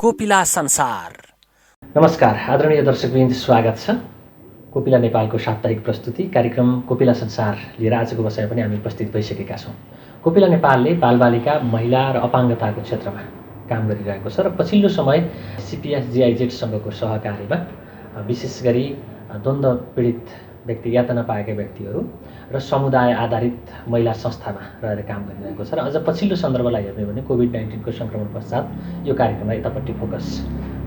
कोपिला संसार। नमस्कार आदरणीय दर्शकवृन्द, स्वागत छ कोपिला नेपालको साप्ताहिक प्रस्तुति कार्यक्रम कोपिला संसार लिएर आजको बसाइ पनि हामी उपस्थित भइसकेका छौँ। कोपिला नेपालले बालबालिका, महिला र अपाङ्गताको क्षेत्रमा काम गरिरहेको छ र पछिल्लो समय CPS GIZ सँगको सहकार्यमा विशेष गरी द्वन्द्व पीडित व्यक्ति, यातना पाएका व्यक्तिहरू र समुदाय आधारित महिला संस्थामा रहेर काम गरिरहेको छ र अझ पछिल्लो सन्दर्भलाई हेर्ने भने कोभिड-19 को सङ्क्रमण पश्चात यो कार्यक्रमलाई यतापट्टि फोकस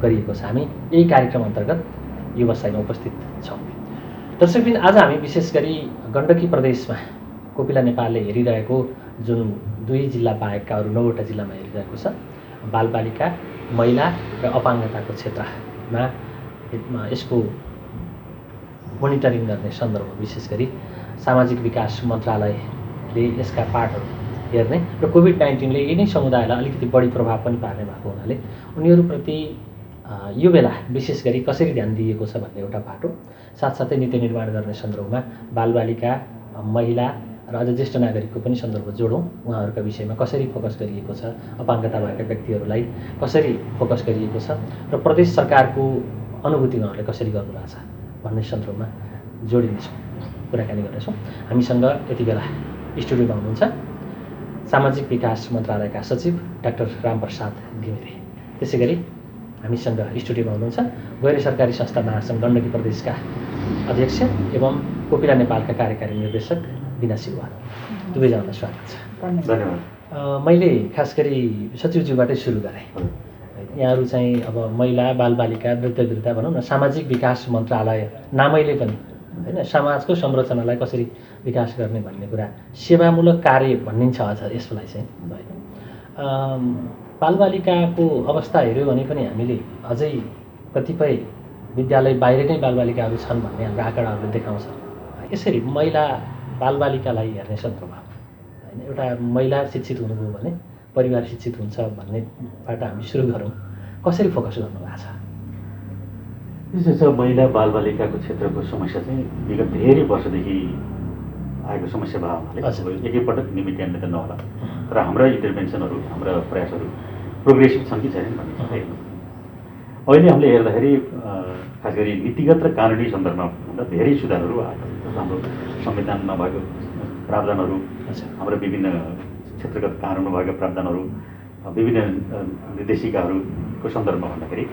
गरिएको छ। हामी यही कार्यक्रम अन्तर्गत यो बसाइमा उपस्थित छौँ। दर्शकबिन, आज हामी विशेष गरी गण्डकी प्रदेशमा कोपिला नेपालले हेरिरहेको जुन 2 जिल्ला बाहेकका अरू 9वटा जिल्लामा हेरिरहेको छ बालबालिका, महिला र अपाङ्गताको क्षेत्रमा यसको मोनिटरिङ गर्ने सन्दर्भमा विशेष गरी सामाजिक विकास मन्त्रालयले यसका पार्टहरू हेर्ने र कोभिड-19 ले यिनै समुदायलाई अलिकति बढी प्रभाव पनि पार्ने भएको हुनाले उनीहरूप्रति यो बेला विशेष गरी कसरी ध्यान दिएको छ भन्ने एउटा पाटो, साथसाथै नीति निर्माण गर्ने सन्दर्भमा बालबालिका, महिला र अझ ज्येष्ठ नागरिकको पनि सन्दर्भ जोडौँ। उहाँहरूका विषयमा कसरी फोकस गरिएको छ, अपाङ्गता भएका व्यक्तिहरूलाई कसरी फोकस गरिएको छ र प्रदेश सरकारको अनुभूति उहाँहरूले कसरी गर्नुभएको छ भन्ने सन्दर्भमा जोडिनेछौँ, कुराकानी गर्नेछौँ। हामीसँग यति बेला स्टुडियोमा हुनुहुन्छ सामाजिक विकास मन्त्रालयका सचिव डाक्टर रामप्रसाद घिमिरे। त्यसै गरी हामीसँग स्टुडियोमा हुनुहुन्छ गैर सरकारी संस्था महासङ्घ गण्डकी प्रदेशका अध्यक्ष एवं कोपिला नेपालका कार्यकारी निर्देशक बिना सिलवा। दुवैजनालाई स्वागत छ। धन्यवाद। मैले खास गरी सचिवज्यूबाटै सुरु गरेँ। यहाँहरू चाहिँ अब महिला, बालबालिका, वृद्ध भनौँ न, सामाजिक विकास मन्त्रालय नामैले पनि हैन समाजको संरचनालाई कसरी विकास गर्ने भन्ने कुरा सेवामूलक कार्य भनिन्छ अझ यसलाई चाहिँ। बालबालिकाको अवस्था हेऱ्यो भने पनि हामीले अझै कतिपय विद्यालय बाहिर नै बालबालिकाहरू छन् भन्ने हाम्रो आँकडाहरूले देखाउँछ। यसरी महिला बालबालिकालाई हेर्ने सन्दर्भमा हैन एउटा महिला शिक्षित हुनुभयो भने परिवार शिक्षित हुन्छ भन्नेबाट हामी सुरु गरौँ। कसरी फोकस गर्नुभएको छ? विशेष छ महिला बालबालिकाको क्षेत्रको समस्या चाहिँ विगत धेरै वर्षदेखि आएको समस्या भयो हुनाले एकैपटक निमित्यान्त त नहोला, तर हाम्रा इन्टरभेन्सनहरू, हाम्रा प्रयासहरू प्रोग्रेसिभ छन् कि छैनन् भन्ने चाहिँ अहिले हामीले हेर्दाखेरि खास गरी नीतिगत र कानुनी सन्दर्भमा भन्दा धेरै सुधारहरू आएको छ। हाम्रो संविधानमा भएको प्रावधानहरू, हाम्रो विभिन्न क्षेत्रगत कानुनमा भएका प्रावधानहरू, विभिन्न निर्देशिकाहरूको सन्दर्भमा भन्दाखेरि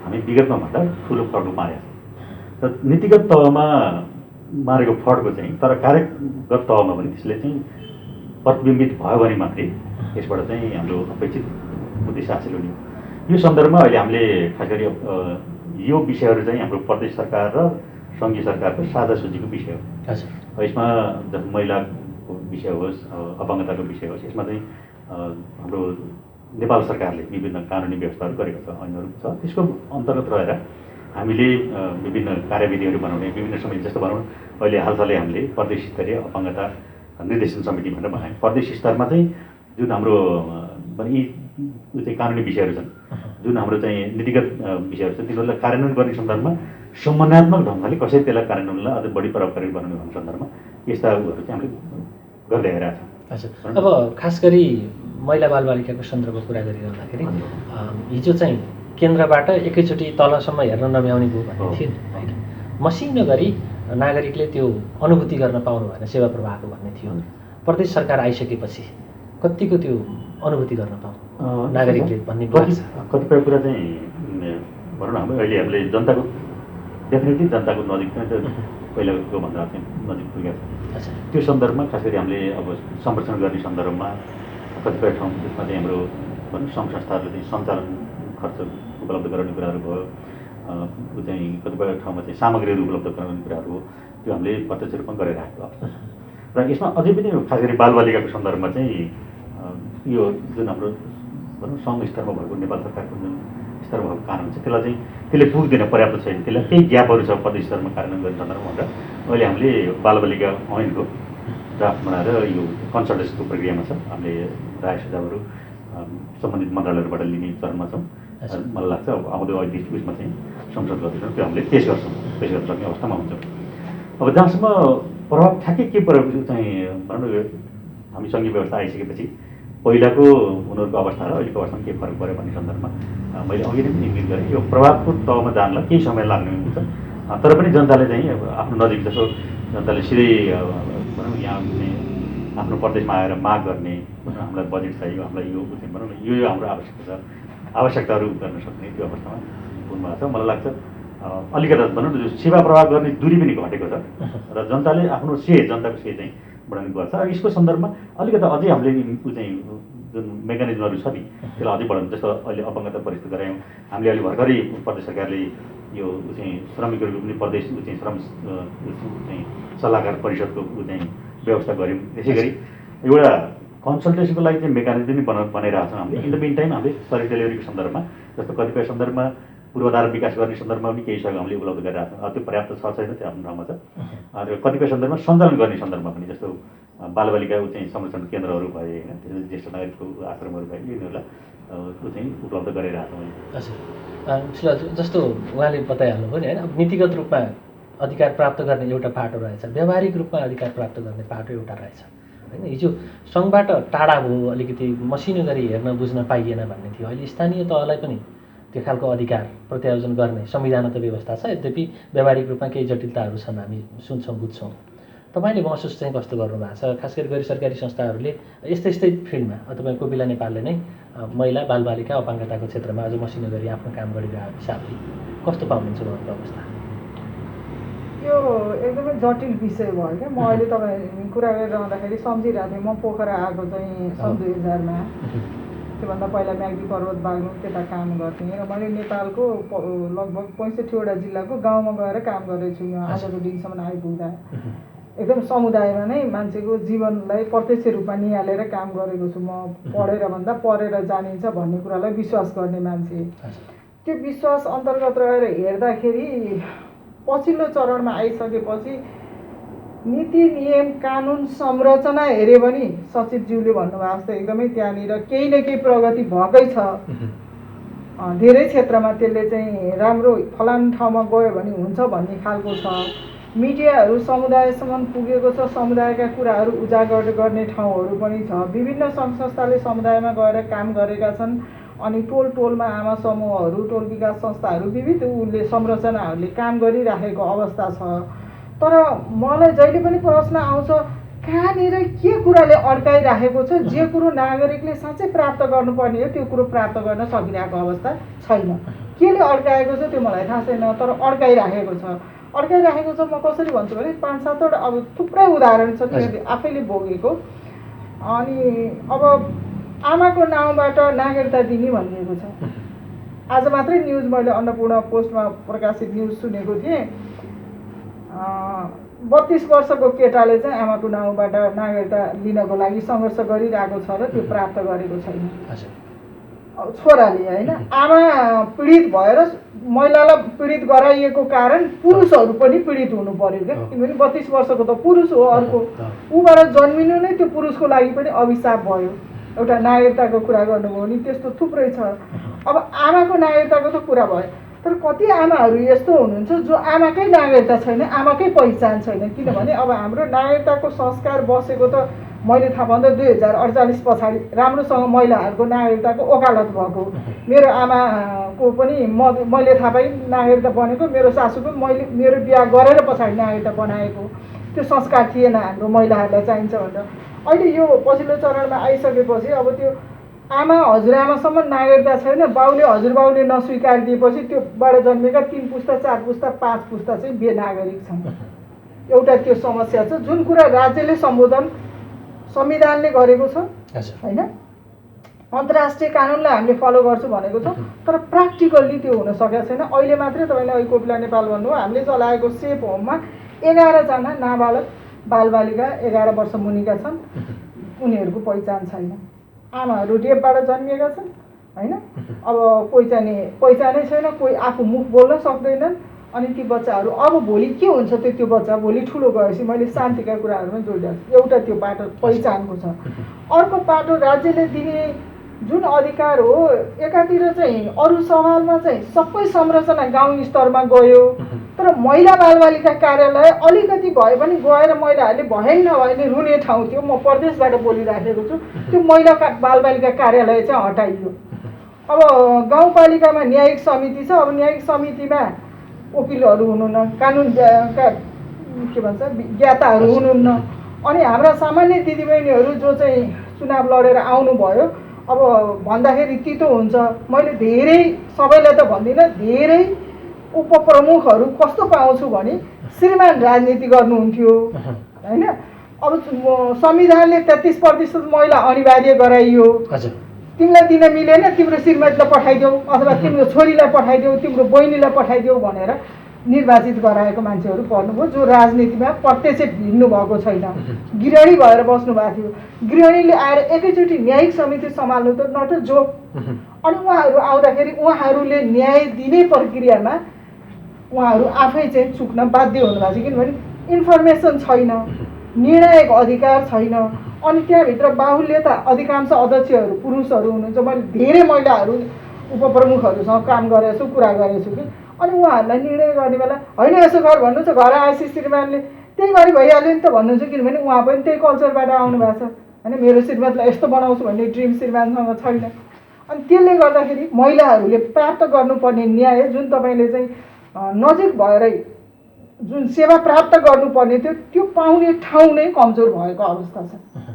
हामी विगतमा भन्दा ठुलो फड्नु मारेका छौँ। र नीतिगत तहमा मारेको फड्को चाहिँ तर कार्यगत तहमा पनि त्यसले चाहिँ प्रतिबिम्बित भयो भने मात्रै यसबाट चाहिँ हाम्रो अपेक्षित उद्देश्य हासिल हुने। यो सन्दर्भमा अहिले हामीले खास गरी यो विषयहरू चाहिँ हाम्रो प्रदेश सरकार र सङ्घीय सरकारको साझा सूचीको विषय हो। यसमा महिलाको विषय होस्, अपाङ्गताको विषय होस्, यसमा चाहिँ हाम्रो नेपाल सरकारले विभिन्न कानुनी व्यवस्थाहरू गरेको छ, ऐनहरू छ। त्यसको अन्तर्गत रहेर हामीले विभिन्न कार्यविधिहरू बनाउने, विभिन्न समिति जस्तो भनौँ अहिले हालसालै हामीले प्रदेश स्तरीय अपाङ्गता निर्देशन समिति भनेर बनायौँ। प्रदेश स्तरमा चाहिँ जुन हाम्रो यी चाहिँ कानुनी विषयहरू छन्, जुन हाम्रो चाहिँ नीतिगत विषयहरू छन्, तिनीहरूलाई कार्यान्वयन गर्ने सन्दर्भमा समन्वयात्मक ढङ्गले कसरी त्यसलाई कार्यान्वयनलाई अझ बढी प्रभावकारी बनाउने भन्ने सन्दर्भमा यस्ता उयोहरू चाहिँ हामीले गर्दै आइरहेका छौँ। अब खास गरी महिला बालबालिकाको सन्दर्भमा कुरा गरिरहँदाखेरि हिजो चाहिँ केन्द्रबाट एकैचोटि तलसम्म हेर्न नभ्याउने भयो भन्ने थियो होइन, मसिनो गरी नागरिकले त्यो अनुभूति गर्न पाउनु भएन सेवा प्रवाहको भन्ने थियो। प्रदेश सरकार आइसकेपछि कतिको त्यो अनुभूति गर्न पाउनु नागरिकले भन्ने कतिपय कुरा चाहिँ भनौँ न अहिले हामीले जनताको डेफिनेटली जनताको नजिक पहिलाको भन्दा चाहिँ नजिक पुगेका छ। त्यो सन्दर्भमा खास गरी हामीले अब संरक्षण गर्ने सन्दर्भमा कतिपय ठाउँ त्यसमा चाहिँ हाम्रो भनौँ सङ्घ संस्थाहरूले चाहिँ सञ्चालन खर्च उपलब्ध गराउने कुराहरू भयो, चाहिँ कतिपय ठाउँमा चाहिँ सामग्रीहरू उपलब्ध गराउने कुराहरू हो, त्यो हामीले प्रत्यक्ष रूपमा गरिरहेको अवस्था छ। र यसमा अझै पनि खास गरी बालबालिकाको सन्दर्भमा चाहिँ यो जुन हाम्रो भनौँ सङ्घ स्तरमा भएको नेपाल सरकारको जुन स्तरमा भएको कानुन छ त्यसले पुग्दैन, पर्याप्त छैन, त्यसलाई केही ग्यापहरू छ प्रदेश स्तरमा कार्यान्वयन गर्ने सन्दर्भमा भनेर अहिले हामीले बालबालिका ऐनको ड्राफ्ट बनाएर यो कन्सल्टेसनको प्रक्रियामा छ। हामीले राय सुझावहरू सम्बन्धित मन्त्रालयहरूबाट लिने चरणमा छौँ। मलाई लाग्छ अब आउँदो अहिले उसमा चाहिँ संसद गर्दैछौँ, त्यो हामीले पेस गर्न सक्ने अवस्थामा हुन्छौँ। अब जहाँसम्म प्रभाव ठ्याक्कै के प्रभाव चाहिँ भनौँ न हामी सङ्घीय व्यवस्था आइसकेपछि पहिलाको उनीहरूको अवस्था र अहिलेको अवस्थामा के फरक पऱ्यो भन्ने सन्दर्भमा मैले अघि नै पनि इङ्गित गरेँ। यो प्रभावको तहमा जानलाई केही समय लाग्ने हुन्छ, तर पनि जनताले चाहिँ अब आफ्नो नजिक जस्तो जनताले सिधै भनौँ यहाँ चाहिँ आफ्नो प्रदेशमा आएर माग गर्ने, हामीलाई बजेट चाहियो, हामीलाई यो भनौँ न यो हाम्रो आवश्यकता छ, आवश्यकताहरू गर्न सक्ने त्यो अवस्थामा पुग्नुभएको छ। मलाई लाग्छ अलिकता भनौँ न सेवा प्रभाव गर्ने दूरी पनि घटेको छ र जनताले आफ्नो जनताको चाहिँ बढाउने गर्छ। यसको सन्दर्भमा अलिकता अझै हामीले चाहिँ जुन मेकानिजमहरू छ नि त्यसलाई अझै बढाउनु, जस्तो अहिले अपङ्गता परिस्थिति गरायौँ हामीले। अहिले भर्खरै प्रदेश सरकारले यो चाहिँ श्रमिकहरूको पनि प्रदेश चाहिँ श्रम चाहिँ सल्लाहकार परिषदको चाहिँ व्यवस्था गऱ्यौँ। त्यसै गरी एउटा कन्सल्टेसनको लागि चाहिँ मेकानिजम पनि बनाइरहेको छौँ हामीले। इन द मिन टाइम हामीले सर्भिस डेलिभरीको सन्दर्भमा जस्तो कतिपय सन्दर्भमा पूर्वाधार विकास गर्ने सन्दर्भमा पनि केही सहयोग हामीले उपलब्ध गरिरहेको छौँ। त्यो पर्याप्त छ छैन त्यो आफ्नो ठाउँमा छ। र कतिपय सन्दर्भमा सञ्चालन गर्ने सन्दर्भमा पनि जस्तो बालबालिका चाहिँ संरक्षण केन्द्रहरू भए होइन, ज्येष्ठ नागरिकको आश्रमहरू भए यिनीहरूलाई चाहिँ उपलब्ध गराइरहेको छौँ। हजुर, जस्तो उहाँले बताइहाल्नुभयो नि होइन, नीतिगत रूपमा अधिकार प्राप्त गर्ने एउटा पाटो रहेछ, व्यावहारिक रूपमा अधिकार प्राप्त गर्ने पाटो एउटा रहेछ होइन। हिजो सङ्घबाट टाढा भयो, अलिकति मसिनो गरी हेर्न बुझ्न पाइएन भन्ने थियो। अहिले स्थानीय तहलाई पनि त्यो खालको अधिकार प्रत्यायोजन गर्ने संविधान त व्यवस्था छ, यद्यपि व्यावहारिक रूपमा केही जटिलताहरू छन्, हामी सुन्छौँ बुझ्छौँ। तपाईँले महसुस चाहिँ कस्तो गर्नुभएको छ? खास गरी सरकारी संस्थाहरूले यस्तै फिल्डमा तपाईँ कोपिला नेपालले नै महिला बालबालिका अपाङ्गताको क्षेत्रमा अझ मसिनो गरी आफ्नो काम गरिरहेको हिसाबले कस्तो पाउनुहुन्छ उहाँको अवस्था? यो एकदमै जटिल विषय भयो क्या। म अहिले तपाईँ कुरा गरिरहँदाखेरि सम्झिरहेको थिएँ, म पोखरा आएको चाहिँ सन् 2000मा। त्योभन्दा पहिला म्याग्दी पर्वत बाग्लुङ त्यता काम गर्थेँ र मैले नेपालको लगभग 65वटा जिल्लाको गाउँमा गएर काम गरेको छु। यहाँ आजको दिनसम्म आइपुग्दा एकदम समुदायमा नै मान्छेको जीवनलाई प्रत्यक्ष रूपमा निहालेर काम गरेको छु। म पढेर भन्दा पढेर जानिन्छ भन्ने कुरालाई विश्वास गर्ने मान्छे। त्यो विश्वास अन्तर्गत रहेर हेर्दाखेरि पछिल्लो चरणमा आइसकेपछि नीति नियम कानुन संरचना हेऱ्यो भने सचिवज्यूले भन्नुभएको जस्तो एकदमै त्यहाँनिर केही न केही प्रगति भएकै छ। धेरै क्षेत्रमा त्यसले चाहिँ राम्रो फलान ठाउँमा गयो भने हुन्छ भन्ने खालको छ। मिडियाहरू समुदायसम्म पुगेको छ, समुदायका कुराहरू उजागर गर्ने ठाउँहरू पनि छ। विभिन्न सङ्घ संस्थाले समुदायमा गएर काम गरेका छन्। अनि टोलमा आमा समूहहरू, टोल विकास संस्थाहरू, विविध उसले संरचनाहरूले काम गरिराखेको अवस्था छ। तर मलाई जहिले पनि प्रश्न आउँछ कहाँनिर के कुराले अड्काइराखेको छ? जे कुरो नागरिकले साँच्चै प्राप्त गर्नुपर्ने हो त्यो कुरो प्राप्त गर्न सकिरहेको अवस्था छैन। केले अड्काएको छ त्यो मलाई थाहा छैन, तर अड्काइराखेको छ। अड्काइराखेको छ म कसरी भन्छु भने 5-7वटा अब थुप्रै उदाहरण छ त्यो आफैले भोगेको। अनि अब आमाको नाउँबाट नागरिकता दिने भनिएको छ। आज मात्रै न्युज मैले अन्नपूर्ण पोस्टमा प्रकाशित न्युज सुनेको थिएँ। 32 वर्षको केटाले चाहिँ आमाको नाउँबाट नागरिकता लिनको लागि सङ्घर्ष गरिरहेको छ र त्यो प्राप्त गरेको छैन। छोराले होइन, आमा पीडित भएर महिलालाई पीडित गराइएको कारण पुरुषहरू पनि पीडित हुनु पर्यो क्या। किनभने 32 वर्षको त पुरुष हो, अर्को ऊबाट जन्मिनु नै त्यो पुरुषको लागि पनि अभिशाप भयो। एउटा नागरिकताको कुरा गर्नुभयो भने त्यस्तो थुप्रै छ। अब आमाको नागरिकताको त कुरा भयो, तर कति आमाहरू यस्तो हुनुहुन्छ जो आमाकै नागरिकता छैन, आमाकै पहिचान छैन। किनभने अब हाम्रो नागरिकताको संस्कार बसेको त मैले थाहा पाउँदा 2048 पछाडि राम्रोसँग महिलाहरूको नागरिकताको वकालत भएको। मेरो आमाको पनि मैले थाहा पाएँ नागरिकता बनेको, मेरो सासूको मेरो बिहा गरेर पछाडि नागरिकता बनाएको। त्यो संस्कार थिएन हाम्रो महिलाहरूलाई चाहिन्छ भनेर। अहिले यो पछिल्लो चरणमा आइसकेपछि अब त्यो आमा हजुरआमासम्म नागरिकता छैन, बाउले हजुरबाउले नस्वीकार दिएपछि त्योबाट जन्मेका 3 पुस्ता 4 पुस्ता 5 पुस्ता चाहिँ बेनागरिक छन्। एउटा त्यो समस्या छ जुन कुरा राज्यले सम्बोधन संविधानले गरेको छ होइन, अन्तर्राष्ट्रिय कानुनलाई हामीले फलो गर्छु भनेको छ, तर प्र्याक्टिकल्ली त्यो हुन सकेको छैन। अहिले मात्रै तपाईँले अहिले कोपिला नेपाल भन्नुभयो, हामीले चलाएको सेफ होममा 11जना नाबालक बालबालिका 11 वर्ष मुनिका छन्, उनीहरूको पहिचान छैन। आमाहरू रेपबाट जन्मिएका छन् होइन। अब कोही चाहिँ पहिचानै छैन, कोही आफू मुख बोल्न सक्दैनन्। अनि ती बच्चाहरू अब भोलि के हुन्छ त्यो बच्चा भोलि ठुलो गएपछि मैले शान्तिका कुराहरूमा जोडिरहेको छु। एउटा त्यो पाटो पहिचानको छ। अर्को पाटो राज्यले दिने जुन अधिकार हो एकातिर चाहिँ अरू सवालमा चाहिँ सबै संरचना गाउँ स्तरमा गयो, तर महिला बालबालिका कार्यालय अलिकति भए पनि गएर महिलाहरूले भए नभए रुने ठाउँ थियो। म प्रदेशबाट बोलिराखेको छु। त्यो महिला बालबालिका कार्यालय चाहिँ हटाइयो। अब गाउँपालिकामा न्यायिक समिति छ। अब न्यायिक समितिमा वकिलहरू हुनुहुन्न, कानुनका के भन्छ ज्ञाताहरू हुनुहुन्न। अनि हाम्रा सामान्य दिदीबहिनीहरू जो चाहिँ चुनाव लडेर आउनुभयो, अब भन्दाखेरि तितो हुन्छ। मैले धेरै, सबैलाई त भन्दिनँ, धेरै उपप्रमुखहरू कस्तो पाउँछु भने श्रीमान राजनीति गर्नुहुन्थ्यो होइन। अब संविधानले 33% महिला अनिवार्य गराइयो। तिमीलाई दिन मिलेन, तिम्रो श्रीमतीलाई पठाइदेऊ अथवा तिम्रो छोरीलाई पठाइदेऊ, तिम्रो बहिनीलाई पठाइदेऊ भनेर निर्वाचित गराएको मान्छेहरू पर्नुभयो, जो राजनीतिमा प्रत्यक्ष हिँड्नु भएको छैन। गृहिणी भएर बस्नु भएको थियो। गृहिणीले आएर एकैचोटि न्यायिक समिति सम्हाल्नु त न त जो। अनि उहाँहरू आउँदाखेरि उहाँहरूले न्याय दिने प्रक्रियामा उहाँहरू आफै चाहिँ चुक्न बाध्य हुनुभएको छ। किनभने इन्फर्मेसन छैन, निर्णायक अधिकार छैन। अनि त्यहाँभित्र बाहुल्यता, अधिकांश अध्यक्षहरू पुरुषहरू हुनुहुन्छ। मैले धेरै महिलाहरू उपप्रमुखहरूसँग काम गरेको छु, कुरा गरेको छु कि। अनि उहाँहरूलाई निर्णय गर्ने बेला होइन यसो गर भन्नुहुन्छ, घर आएपछि श्रीमानले त्यही गरी भइहाल्यो नि त भन्नुहुन्छ। किनभने उहाँ पनि त्यही कल्चरबाट आउनु भएको छ होइन। मेरो श्रीमतीलाई यस्तो बनाउँछु भन्ने ड्रिम श्रीमानसँग छैन। अनि त्यसले गर्दाखेरि महिलाहरूले प्राप्त गर्नुपर्ने न्याय जुन तपाईँले चाहिँ नजिक भएरै जुन सेवा प्राप्त गर्नुपर्ने थियो त्यो पाउने ठाउँ नै कमजोर भएको अवस्था छ।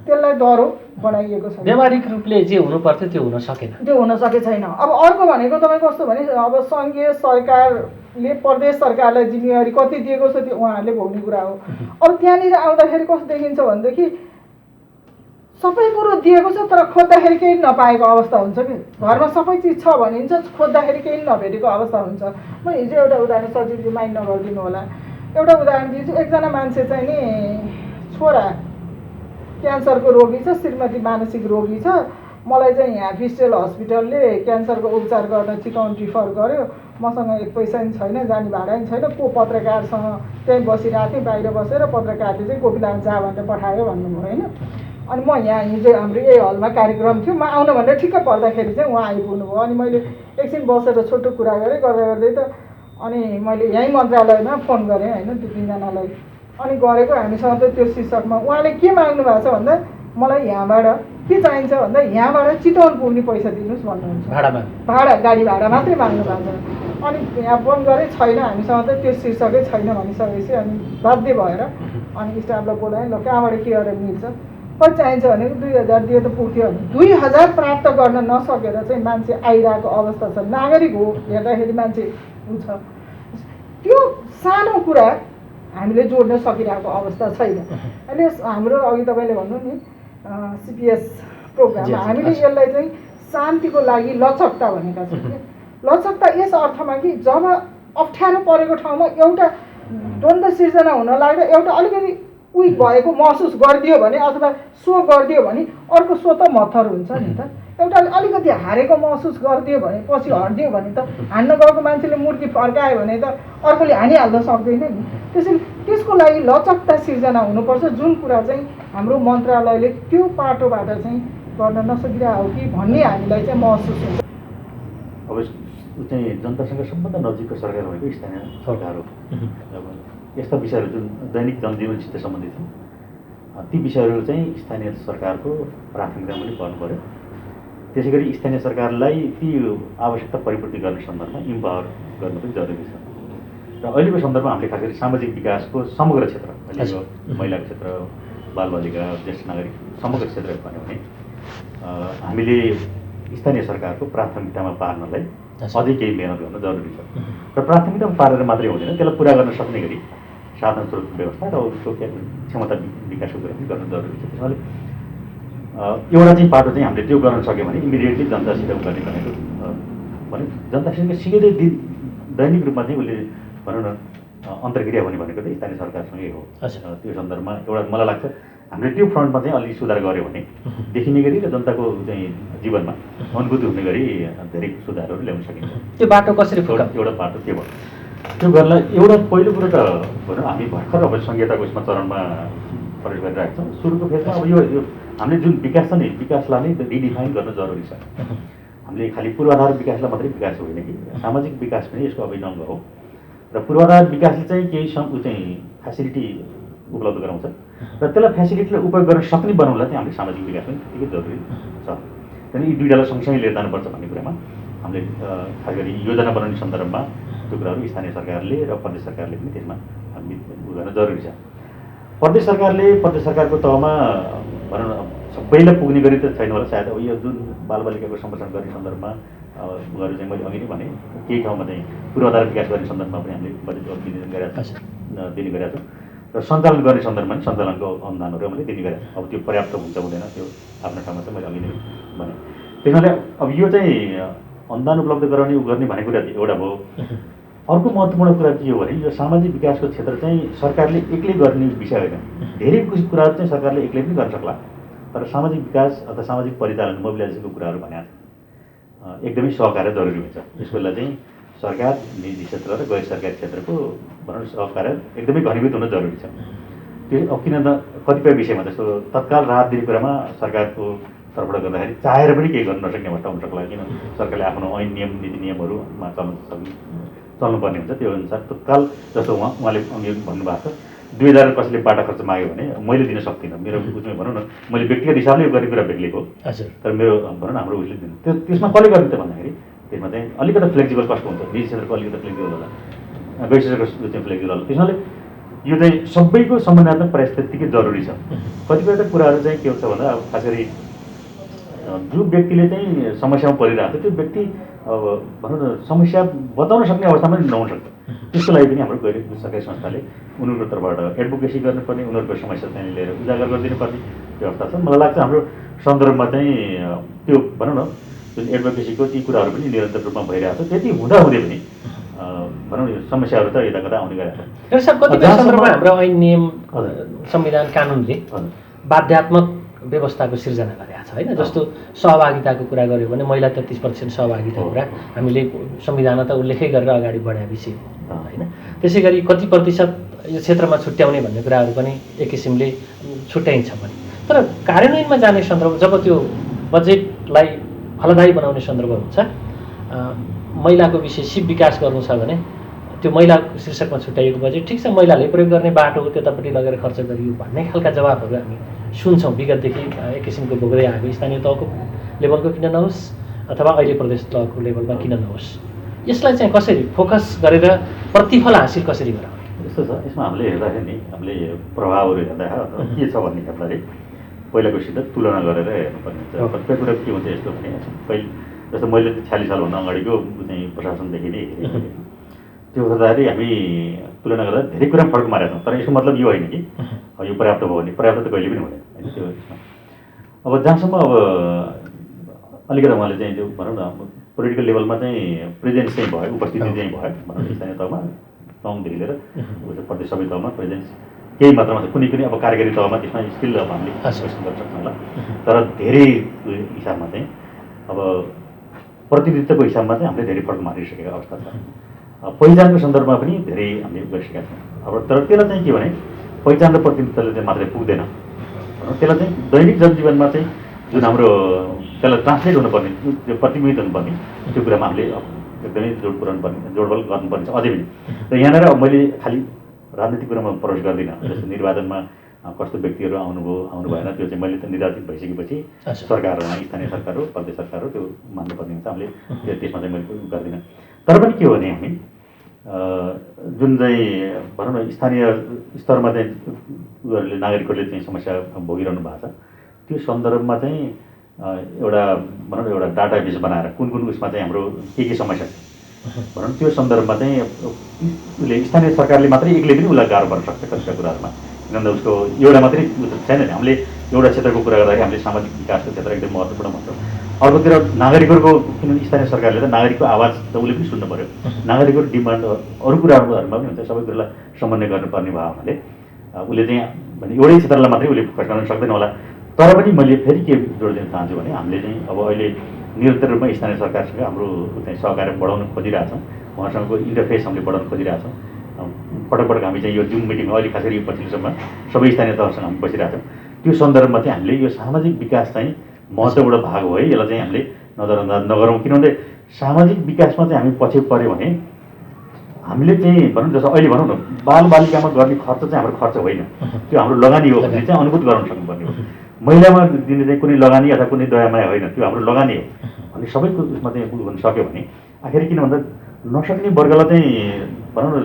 त्यसलाई डह्रो बनाइएको छ। व्यावहारिक रूपले जे हुनुपर्थ्यो त्यो हुन सकेन, त्यो हुन सके छैन। अब अर्को भनेको तपाईँ कस्तो भने अब सङ्घीय सरकारले प्रदेश सरकारलाई जिम्मेवारी कति दिएको छ त्यो उहाँहरूले भोग्ने कुरा हो। अब त्यहाँनिर आउँदाखेरि कस्तो देखिन्छ भनेदेखि सबै कुरो दिएको छ तर खोज्दाखेरि केही नपाएको अवस्था हुन्छ कि। घरमा सबै चिज छ भनिन्छ, खोज्दाखेरि केही नभेटेको अवस्था हुन्छ। म हिजो एउटा उदाहरण, सचिवजी माइन्ड नगरिदिनु होला, एउटा उदाहरण दिन्छु। एकजना मान्छे चाहिँ नि छोरा क्यान्सरको रोगी छ, श्रीमती मानसिक रोगी छ। मलाई चाहिँ यहाँ फिस्टेल हस्पिटलले क्यान्सरको उपचार गर्न चितवन रिफर गर्यो। मसँग एक पैसा पनि छैन, जाने भाडा पनि छैन। को पत्रकारसँग त्यहीँ बसिरहेको थिएँ, बाहिर बसेर पत्रकारले चाहिँ कोपिलामा जा भनेर पठायो भन्नुभयो होइन। अनि म यहाँ हिजो हाम्रो यही हलमा कार्यक्रम थियो, म आउनु भनेर ठिक्क पर्दाखेरि चाहिँ उहाँ आइपुग्नु भयो। अनि मैले एकछिन बसेर छोटो कुरा गरेँ, गर्दा गर्दै त अनि मैले यहीँ मन्त्रालयमा फोन गरेँ होइन, त्यो तिनजनालाई। अनि गरेको हामीसँग त त्यो शीर्षकमा उहाँले के माग्नु भएको छ भन्दा मलाई यहाँबाट के चाहिन्छ भन्दा यहाँबाट चितवन पुग्ने पैसा दिनुहोस् भन्नुहुन्छ। भाडा गाडी भाडा मात्रै माग्नु भएको छ। अनि यहाँ फोन गरेँ, छैन हामीसँग त त्यो शीर्षकै छैन भनिसकेपछि अनि बाध्य भएर अनि स्टाफलाई बोलाएँ, ल कहाँबाट के गरेर मिल्छ, कति चाहिन्छ भनेको 2000 दिए त पुग्थ्यो भने 2000 प्राप्त गर्न नसकेर चाहिँ मान्छे आइरहेको अवस्था छ। नागरिक हो, हेर्दाखेरि मान्छे हुन्छ। त्यो सानो कुरा हामीले जोड्न सकिरहेको अवस्था छैन। अहिले हाम्रो अघि तपाईँले भन्नु नि सिपिएस प्रोग्राम, हामीले यसलाई चाहिँ शान्तिको लागि लचकता भनेका छौँ। लचकता यस अर्थमा कि जब अप्ठ्यारो परेको ठाउँमा एउटा द्वन्द्व सिर्जना हुन लाग्दा एउटा अलिकति विक भएको महसुस गरिदियो भने अथवा सो गरिदियो भने अर्को सो त मत्थर हुन्छ नि त। एउटा अलिकति हारेको महसुस गरिदियो भने पछि हट्दियो भने त हान्न गएको मान्छेले मूर्ति फर्कायो भने त अर्कोले हानिहाल्न सक्दैन नि। त्यसैले त्यसको लागि लचकता सिर्जना हुनुपर्छ, जुन कुरा चाहिँ हाम्रो मन्त्रालयले त्यो पाटोबाट चाहिँ गर्न नसकिरहेको हो कि भन्ने हामीलाई चाहिँ महसुस हुन्छ। अब चाहिँ जनतासँग सबभन्दा नजिकको सरकार भनेको स्थानीय सरकार हो। अब यस्ता विषयहरू जुन दैनिक जनजीवनसित सम्बन्धित छन् ती विषयहरू चाहिँ स्थानीय सरकारको प्राथमिकता पनि पर्नु पऱ्यो। त्यसै गरी स्थानीय सरकारलाई ती आवश्यकता परिपूर्ति गर्ने सन्दर्भमा इम्पावर गर्नु पनि जरुरी छ। र अहिलेको सन्दर्भमा हामीले खास गरी सामाजिक विकासको समग्र क्षेत्र, अहिलेको महिलाको क्षेत्र, बालबालिका, ज्येष्ठ नागरिक समग्र क्षेत्र भन्यो भने हामीले स्थानीय सरकारको प्राथमिकतामा पार्नलाई अझै केही मेहनत गर्न जरुरी छ। र प्राथमिकतामा पारेर मात्रै हुँदैन, त्यसलाई पुरा गर्न सक्ने गरी साधन स्रोत व्यवस्था र उसको क्षमता विकासको कुरा पनि गर्न जरुरी छ। त्यसैले एउटा चाहिँ पाटो चाहिँ हामीले त्यो गर्न सक्यो भने इमिडिएटली जनतासित गर्ने भनेको भने जनतासित सिधै दैनिक रूपमा चाहिँ उसले भनौँ न अन्तर्क्रिया हुने भनेको त स्थानीय सरकारसँगै हो। त्यो सन्दर्भमा एउटा मलाई लाग्छ हामीले त्यो फ्रन्टमा चाहिँ अलिक सुधार गऱ्यो भने देखिने गरी र जनताको चाहिँ जीवनमा अनुभूति हुने गरी धेरै सुधारहरू ल्याउन सकिन्छ। त्यो बाटो कसरी एउटा बाटो के भयो त्यो गर्नलाई एउटा पहिलो कुरो त भनौँ हामी भर्खर अब संहिताको उसमा चरणमा प्रवेश गरिरहेको छौँ। सुरुको फेजमा अब यो हामीले जुन विकास छ नि विकासलाई नै रिडिफाइन गर्न जरुरी छ। हामीले खालि पूर्वाधार विकासलाई मात्रै विकास होइन कि सामाजिक विकास पनि यसको अभिन्न अङ्ग हो र पूर्वाधार विकासले चाहिँ केही चाहिँ फेसिलिटी उपलब्ध गराउँछ र त्यसलाई फेसिलिटीलाई उपयोग गर्न सक्ने बनाउनलाई चाहिँ हामीले सामाजिक विकास पनि त्यतिकै जरुरी छ। किनभने यी दुईटालाई सँगसँगै लिएर जानुपर्छ भन्ने कुरामा हामीले खास गरी योजना बनाउने सन्दर्भमा त्यो कुराहरू स्थानीय सरकारले र प्रदेश सरकारले पनि त्यसमा गर्न जरुरी छ। प्रदेश सरकारको तहमा भनौँ न सबैलाई पुग्ने गरी त छैन होला सायद। अब यो जुन बालबालिकाको संरक्षण गर्ने सन्दर्भमा गएर चाहिँ मैले अघि नै भने केही ठाउँमा चाहिँ पूर्वाधार विकास गर्ने सन्दर्भमा पनि हामीले बजेट दिने गरेका छौँ र सञ्चालन गर्ने सन्दर्भमा पनि सञ्चालनको अनुदानहरू हामीले दिने गरेका छौँ। अब त्यो पर्याप्त हुन्छ हुँदैन त्यो आफ्नो ठाउँमा चाहिँ मैले अघि नै भने। त्यसैले अब यो चाहिँ अनुदान उपलब्ध गराउने गर्ने भन्ने कुरा एउटा भयो। अर्को महत्त्वपूर्ण कुरा के हो भने यो सामाजिक विकासको क्षेत्र चाहिँ सरकारले एक्लै गर्ने विषय होइन। धेरै कुराहरू चाहिँ सरकारले एक्लै पनि गर्न सक्ला, तर सामाजिक विकास अथवा सामाजिक परिचालन मोबिलाइजेसनको कुराहरू भने एकदमै सहकार्य जरुरी हुन्छ। यसको लागि चाहिँ सरकार, निजी क्षेत्र र गैर सरकारी क्षेत्रको भनौँ सहकार्य एकदमै घनीभूत हुन जरुरी छ। त्यो अब किन त कतिपय विषयमा जस्तो तत्काल राहत दिने कुरामा सरकारको तर्फबाट गर्दाखेरि चाहेर पनि केही गर्न नसक्ने अवस्था हुन सक्ला। किन सरकारले आफ्नो ऐन नियम नीति नियमहरूमा चल्नुपर्ने हुन्छ। त्यो अनुसार तत्काल जस्तो उहाँले अघि भन्नुभएको छ 2000 कसैले बाटा खर्च माग्यो भने मैले दिन सक्दिनँ। मेरो उसमा भनौँ न मैले व्यक्तिगत हिसाबले यो गर्ने कुरा बेग्लेको, तर मेरो भनौँ न हाम्रो उसले दिनु त्यसमा कसले गर्ने त भन्दाखेरि त्यसमा चाहिँ अलिकति फ्लेक्सिबल कस्तो हुन्छ, निजी क्षेत्रको अलिकति फ्लेक्सिबल होला, गैर क्षेत्रको चाहिँ फ्लेक्सिबल होला। त्यसैले यो चाहिँ सबैको समन्वयात्मक प्रयास त्यत्तिकै जरुरी छ। कतिपय त कुराहरू चाहिँ के हुन्छ भन्दा अब खास गरी जो व्यक्तिले चाहिँ समस्यामा परिरहेको छ त्यो व्यक्ति अब भनौँ न समस्या बताउन सक्ने अवस्थामा पनि नहुन सक्छ। त्यसको लागि पनि हाम्रो गैर सरकारी संस्थाले उनीहरूको तर्फबाट एडभोकेसी गर्नुपर्ने, उनीहरूको समस्या चाहिँ लिएर उजागर गरिदिनुपर्ने व्यवस्था छ। मलाई लाग्छ हाम्रो सन्दर्भमा चाहिँ त्यो भनौँ न जुन एडभोकेसीको ती कुराहरू पनि निरन्तर रूपमा भइरहेको छ। त्यति हुँदाहुँदै पनि भनौँ न समस्याहरू त यता कता आउने गरेको छ। कतिपय सन्दर्भमा हाम्रो ऐन नियम संविधान कानुनले बाध्यात्मक व्यवस्थाको सिर्जना गरेका छ होइन। जस्तो सहभागिताको कुरा गऱ्यो भने महिला 33% सहभागिताको कुरा हामीले संविधानमा त उल्लेखै गरेर अगाडि बढाए विषय होइन। त्यसै गरी कति प्रतिशत यो क्षेत्रमा छुट्याउने भन्ने कुराहरू पनि एक किसिमले छुट्याइन्छ पनि, तर कार्यान्वयनमा जाने सन्दर्भ जब त्यो बजेटलाई फलदायी बनाउने सन्दर्भ हुन्छ, महिलाको विषय सिप विकास गर्नु छ भने त्यो महिलाको शीर्षकमा छुट्याइएको बजेट ठिक छ, महिलाले प्रयोग गर्ने बाटो हो त्यतापट्टि लगेर खर्च गरियो भन्ने खालका जवाबहरू हामी सुन्छौँ विगतदेखि। एक किसिमको भोग्दै आएको स्थानीय तहको लेभलको किन नहोस् अथवा अहिले प्रदेश तहको लेभलमा किन नहोस्, यसलाई चाहिँ कसरी फोकस गरेर प्रतिफल हासिल कसरी गराउने? यस्तो छ, यसमा हामीले हेर्दाखेरि नि हामीले प्रभावहरू हेर्दा के छ भन्ने हेर्दाखेरि पहिलाकोसित तुलना गरेर हेर्नुपर्ने हुन्छ। कतिपय कुरा के हुन्छ यस्तो भने पहिले जस्तो मैले 46 सालभन्दा अगाडिको चाहिँ प्रशासनदेखि नै हेरेको त्यो गर्दाखेरि हामी तुलना गर्दा धेरै कुरा फरक मारेका छौँ। तर यसको मतलब यो होइन कि यो पर्याप्त भयो भने पर्याप्त त कहिले पनि हुँदैन होइन। त्यो अब जहाँसम्म अब अलिकति उहाँले चाहिँ त्यो भनौँ न पोलिटिकल लेभलमा चाहिँ प्रेजेन्स चाहिँ भयो, उपस्थिति चाहिँ भयो भनौँ स्थानीय तहमा गाउँदेखि लिएर प्रदेश सबै तहमा प्रेजेन्स केही मात्रामा छ। कुनै पनि अब कार्यकारी तहमा त्यसमा स्टिल अब हामीले क्वेसन गर्न सक्छौँ होला, तर धेरै हिसाबमा चाहिँ अब प्रतिनिधित्वको हिसाबमा चाहिँ हामीले धेरै फरक मारिसकेको अवस्था छ। पहिचानको सन्दर्भमा पनि धेरै हामीले गरिसकेका छौँ। अब तर त्यसलाई चाहिँ के भने पहिचान र प्रतिनिधित्वले चाहिँ मात्रै पुग्दैन, त्यसलाई चाहिँ दैनिक जनजीवनमा चाहिँ जुन हाम्रो त्यसलाई ट्रान्सलेट हुनुपर्ने, त्यो प्रतिबिम्बित हुनुपर्ने त्यो कुरामा हामीले एकदमै जोड पुऱ्याउनु पर्ने, जोडबल गर्नुपर्ने छ अझै पनि। र यहाँनिर मैले खालि राजनीतिक कुरामा प्रवेश गर्दिनँ। जस्तो निर्वाचनमा कस्तो व्यक्तिहरू आउनु भएन त्यो चाहिँ मैले त निर्वाचित भइसकेपछि सरकारहरूमा स्थानीय सरकार हो, प्रदेश सरकार हो, त्यो मान्नुपर्ने हुन्छ। हामीले त्यसमा चाहिँ मैले गर्दिनँ। तर पनि के हो भने हामी जुन चाहिँ भनौँ न स्थानीय स्तरमा चाहिँ उनीहरूले नागरिकहरूले चाहिँ समस्या भोगिरहनु भएको छ त्यो सन्दर्भमा चाहिँ एउटा भनौँ न एउटा डाटाबेस बनाएर कुन उसमा चाहिँ हाम्रो के समस्या छ भनौँ त्यो सन्दर्भमा चाहिँ उसले स्थानीय सरकारले मात्रै एक्लै पनि उसलाई गाह्रो पर्न सक्छ कतिपय कुराहरूमा। किनभने उसको एउटा मात्रै छैन नि। हामीले एउटा क्षेत्रको कुरा गर्दाखेरि हामीले सामाजिक विकासको क्षेत्र एकदम महत्त्वपूर्ण भन्छौँ। अर्कोतिर नागरिकहरूको किनभने स्थानीय सरकारले त नागरिकको आवाज त उसले पनि सुन्नु पऱ्यो, नागरिकहरूको डिमान्ड अरू कुराहरूमा पनि हुन्छ, सबै कुरालाई समन्वय गर्नुपर्ने भयो हुनाले उसले चाहिँ भने एउटै क्षेत्रलाई मात्रै उसले फोकस गर्न सक्दैन होला। तर पनि मैले फेरि के जोड दिन चाहन्छु भने हामीले चाहिँ अब अहिले निरन्तर रूपमा स्थानीय सरकारसँग हाम्रो चाहिँ सहकार्य बढाउन खोजिरहेछौँ, उहाँसँगको इन्टरफेस हामीले बढाउन खोजिरहेछौँ। पटक पटक हामी चाहिँ यो जुम मिटिङमा अहिले खास गरी यो पछिल्लो समयमा सबै स्थानीय तहसँग हामी बसिरहेछौँ। त्यो सन्दर्भमा चाहिँ हामीले यो सामाजिक विकास चाहिँ महत्त्वपूर्ण भाग हो है, यसलाई चाहिँ हामीले नजरअन्दाज नगरौँ। किनभने सामाजिक विकासमा चाहिँ हामी पछि पऱ्यो भने हामीले चाहिँ भनौँ जस्तो अहिले भनौँ न बालबालिकामा गर्ने खर्च चाहिँ हाम्रो खर्च होइन, त्यो हाम्रो लगानी हो भन्ने चाहिँ अनुभूत गराउन सक्नुपर्ने हो। महिलामा दिने चाहिँ कुनै लगानी अथवा कुनै दयामाया होइन, त्यो हाम्रो लगानी हो अनि सबैको उसमा चाहिँ हुन सक्यो भने आखिर किन भन्दा नसक्ने वर्गलाई चाहिँ भनौँ न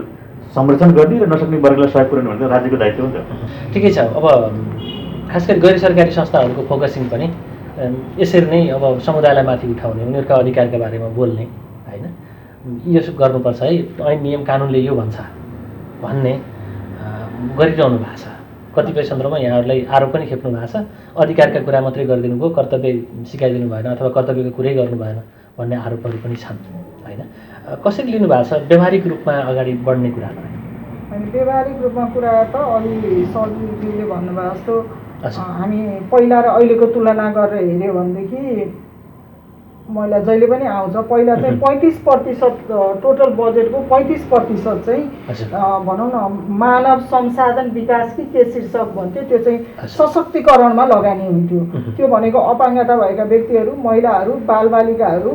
संरक्षण गर्ने र नसक्ने वर्गलाई सहयोग पुर्याउने भनेको राज्यको दायित्व हुन्छ। ठिकै छ। अब खास गरी गैर सरकारी संस्थाहरूको फोकसिङ पनि यसरी नै अब समुदायलाई माथि उठाउने, उनीहरूका अधिकारका बारेमा बोल्ने होइन, यो गर्नुपर्छ है, ऐन नियम कानुनले यो भन्छ भन्ने गरिरहनु भएको छ। कतिपय सन्दर्भमा यहाँहरूलाई आरोप पनि खेप्नु भएको छ, अधिकारका कुरा मात्रै गरिदिनु भयो, कर्तव्य सिकाइदिनु भएन अथवा कर्तव्यको कुरै गर्नु भएन भन्ने आरोपहरू पनि छन् होइन। कसरी लिनु भएको छ व्यवहारिक रूपमा अगाडि बढ्ने कुरालाई? अनि व्यवहारिक रूपमा कुरा त अलि सजिलोले भन्नुभयो जस्तो हामी पहिला र अहिलेको तुलना गरेर हेऱ्यो भनेदेखि महिला जहिले पनि आउँछ। पहिला चाहिँ 35% टोटल बजेटको 35% चाहिँ भनौँ न मानव संसाधन विकास कि के शीर्षक भन्थ्यो, त्यो चाहिँ सशक्तिकरणमा लगानी हुन्थ्यो। त्यो भनेको अपाङ्गता भएका व्यक्तिहरू, महिलाहरू, बालबालिकाहरू,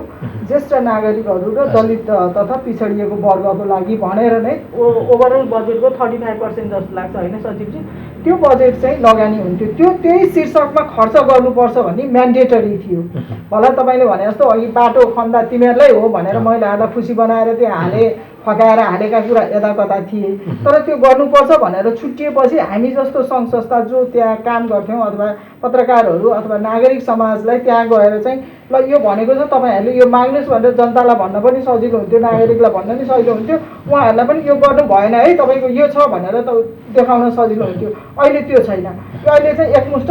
ज्येष्ठ नागरिकहरू र दलित तथा पिछडिएको वर्गको लागि भनेर नै ओभरअल बजेटको 35% जस्तो लाग्छ होइन सचिवजी। त्यो बजेट चाहिँ लगानी हुन्थ्यो। त्यही शीर्षकमा खर्च गर्नुपर्छ भन्ने म्यान्डेटरी थियो। भला तपाईँले भने जस्तो अघि बाटो खन्दा तिमीहरूलाई हो भनेर महिलाहरूलाई खुसी बनाएर त्यहाँ फकाएर हालेका कुरा यता कता थिए, तर त्यो गर्नुपर्छ भनेर छुट्टिएपछि हामी जस्तो सङ्घ संस्था जो त्यहाँ काम गर्थ्यौँ अथवा पत्रकारहरू अथवा नागरिक समाजलाई त्यहाँ गएर चाहिँ ल यो भनेको छ तपाईँहरूले यो माग्नुहोस् भनेर जनतालाई भन्न पनि सजिलो हुन्थ्यो, नागरिकलाई भन्न पनि सजिलो हुन्थ्यो, उहाँहरूलाई पनि यो गर्नु भएन है तपाईँको यो छ भनेर त देखाउन सजिलो हुन्थ्यो। अहिले त्यो छैन। अहिले चाहिँ एकमुष्ट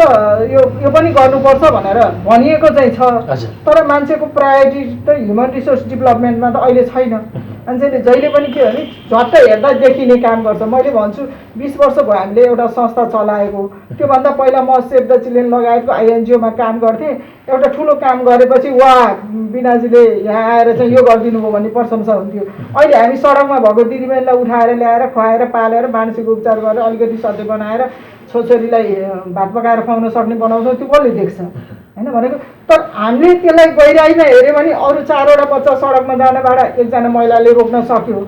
यो पनि गर्नुपर्छ भनेर भनिएको चाहिँ छ, तर मान्छेको प्रायोरिटी त ह्युमन रिसोर्स डेभलपमेन्टमा त अहिले छैन। मान्छेले जहिले पनि के भने झट्ट हेर्दा देखिने काम गर्छ। मैले भन्छु 20 वर्ष भयो हामीले एउटा संस्था चलाएको, त्योभन्दा पहिला म सेभ द चिल्ड्रेन लगायतको आइएनजिओमा काम गर्थेँ। एउटा ठुलो काम गरेपछि वाह बिनाजीले यहाँ आएर चाहिँ यो गरिदिनु भयो भन्ने प्रशंसा हुन्थ्यो। अहिले हामी सडकमा भएको दिदीबहिनीलाई उठाएर ल्याएर खुवाएर पालेर मानसिक उपचार गरेर अलिकति सधैँ बनाएर छोरीलाई भात पकाएर खुवाउन सक्ने बनाउँछौँ, त्यो कसले देख्छ होइन भनेको। तर हामीले त्यसलाई गहिराइमा हेऱ्यो भने अरू 4वटा बच्चा सडकमा जानबाट एकजना महिलाले रोक्न सक्यो,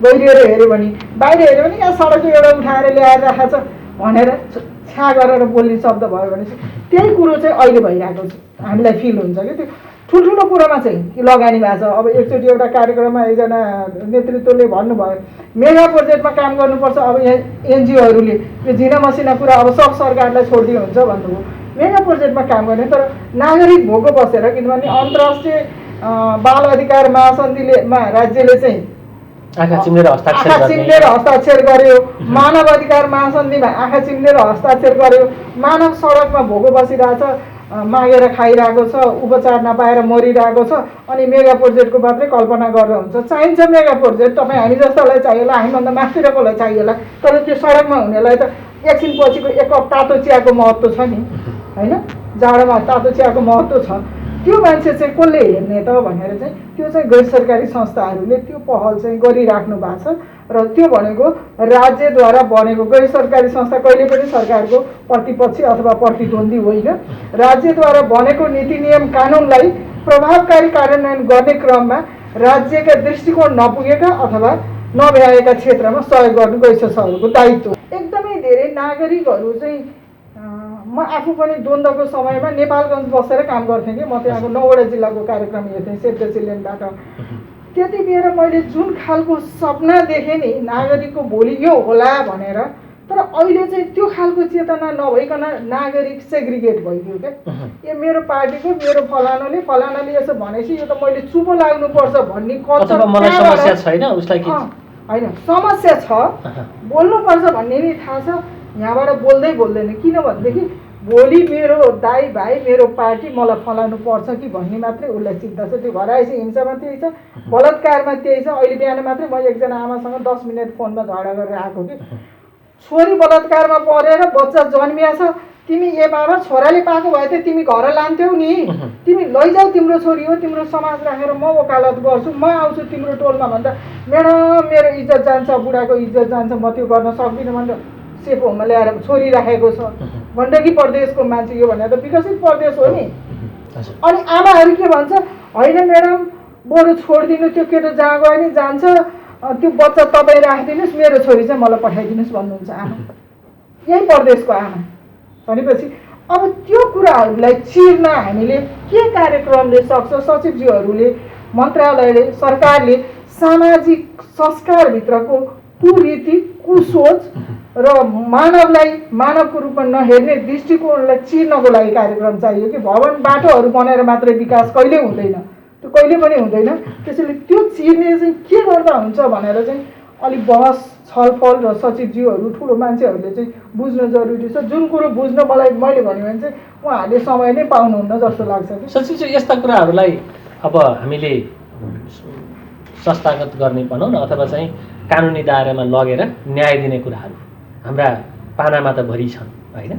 गहिरिएर हेऱ्यो भने। बाहिर हेऱ्यो भने यहाँ सडकको एउटा उठाएर ल्याएर राखेको छ भनेर छ्या गरेर बोल्ने शब्द भयो भने त्यही कुरो चाहिँ अहिले भइरहेको छ, हामीलाई फिल हुन्छ कि त्यो ठुल्ठुलो कुरोमा चाहिँ लगानी भएको छ। अब एकचोटि एउटा कार्यक्रममा एकजना नेतृत्वले भन्नुभयो मेगा प्रोजेक्टमा काम गर्नुपर्छ, अब यहाँ एनजिओहरूले यो झिना मसिना कुरा अब सब सरकारलाई छोडिदिए हुन्छ भन्नुभयो। मेगा प्रोजेक्टमा काम गर्ने, तर नागरिक भोको बसेर, किनभने अन्तर्राष्ट्रिय बाल अधिकार महासन्धिमा राज्यले चाहिँ आँखा चिम्लेर हस्ताक्षर गर्यो, मानव अधिकार महासन्धिमा आँखा चिम्लेर हस्ताक्षर गर्यो, मानव सडकमा भोको बसिरहेछ, मागेर खाइरहेको छ, उपचार नपाएर मरिरहेको छ, अनि मेगा प्रोजेक्टको मात्रै कल्पना गरेर हुन्छ। चाहिन्छ मेगा प्रोजेक्ट, तपाईँ हामी जस्तालाई चाहिएला, हामीभन्दा माथितिरकोलाई चाहिएला, तर त्यो सडकमा हुनेलाई त एकछिन पछिको एक कप तातो चियाको महत्त्व छ नि होइन, जाडोमा तातो चियाको महत्त्व छ। त्यो मान्छे चाहिँ कसले हेर्ने त भनेर चाहिँ त्यो चाहिँ गैर सरकारी संस्थाहरूले त्यो पहल चाहिँ गरिराख्नु भएको छ। र त्यो भनेको राज्यद्वारा बनेको, गैर सरकारी संस्था कहिले पनि सरकारको प्रतिपक्षी अथवा प्रतिद्वन्दी होइन। राज्यद्वारा बनेको नीति नियम कानुनलाई प्रभावकारी कार्यान्वयन गर्ने क्रममा राज्यका दृष्टिकोण नपुगेका अथवा नभ्याएका क्षेत्रमा सहयोग गर्नु गैर सरकारको दायित्व। एकदमै धेरै नागरिकहरू चाहिँ म आफू पनि द्वन्द्वको समयमा नेपालगञ्ज बसेर काम गर्थेँ कि, म त्यहाँको 9वटा जिल्लाको कार्यक्रम हेर्थेँ सेभ द चिल्ड्रेनबाट। त्यतिखेर मैले जुन खालको सपना देखेँ नि नागरिकको भोलि यो होला भनेर, तर अहिले चाहिँ त्यो खालको चेतना नभइकन नागरिक सेग्रिगेट भइदियो क्या। यो मेरो पार्टीको मेरो फलानाले यसो भनेपछि यो त मैले चुपो लाग्नुपर्छ भन्ने कल्चर होइन, समस्या छ, बोल्नुपर्छ भन्ने नै थाहा छ, यहाँबाट बोल्दैन। किनभनेदेखि भोलि मेरो दाइ भाइ मेरो पार्टी मलाई फलाउनु पर्छ कि भन्ने मात्रै उसलाई चिन्ता छ। त्यो घराइसी हिंसामा त्यही छ, बलात्कारमा त्यही छ। अहिले बिहान मात्रै म एकजना आमासँग 10 मिनट फोनमा झगडा गरेर आएको कि, छोरी बलात्कारमा परेर बच्चा जन्मिया छ, तिमी ए बाबा छोराले पाएको भए त तिमी घर लान्थ्यौ नि, तिमी लैजाऊ, तिम्रो छोरी हो, तिम्रो समाज राखेर म वकालत गर्छु, म आउँछु तिम्रो टोलमा भन्दा म्याडम मेरो इज्जत जान्छ, बुढाको इज्जत जान्छ, म त्यो गर्न सक्दिनँ भनेर सेफ होममा ल्याएर छोरी राखेको छ। गण्डकी प्रदेशको मान्छे यो भने त विकसित प्रदेश हो नि। अनि आमाहरू के भन्छ, होइन म्याडम बरु छोडिदिनु, त्यो केटो जहाँ गयो नि जान्छ, त्यो बच्चा तपाईँ राखिदिनुहोस्, मेरो छोरी चाहिँ मलाई पठाइदिनुहोस् भन्नुहुन्छ आमा, यही प्रदेशको आमा। भनेपछि अब त्यो कुराहरूलाई चिर्न हामीले के कार्यक्रमले सक्छ? सचिवज्यूहरूले, मन्त्रालयले, सरकारले सामाजिक संस्कारभित्रको कुरीति, कुसोच र मानवलाई मानवको रूपमा नहेर्ने दृष्टिकोणलाई चिर्नको लागि कार्यक्रम चाहियो कि भवन बाटोहरू बनाएर मात्रै विकास कहिले हुँदैन, त्यो कहिले पनि हुँदैन। त्यसैले त्यो चिर्ने चाहिँ के गर्दा हुन्छ भनेर चाहिँ अलिक बहस छलफल र सचिवज्यूहरू ठुलो मान्छेहरूले चाहिँ बुझ्न जरुरी छ। जुन कुरो बुझ्न मैले भन्यो भने चाहिँ उहाँहरूले समय नै पाउनुहुन्न जस्तो लाग्छ कि। सचिवज्यू, यस्ता कुराहरूलाई अब हामीले संस्थागत गर्ने भनौँ न, अथवा चाहिँ कानुनी दायरामा लगेर न्याय दिने कुराहरू हाम्रा पानामा त भरि छन् होइन,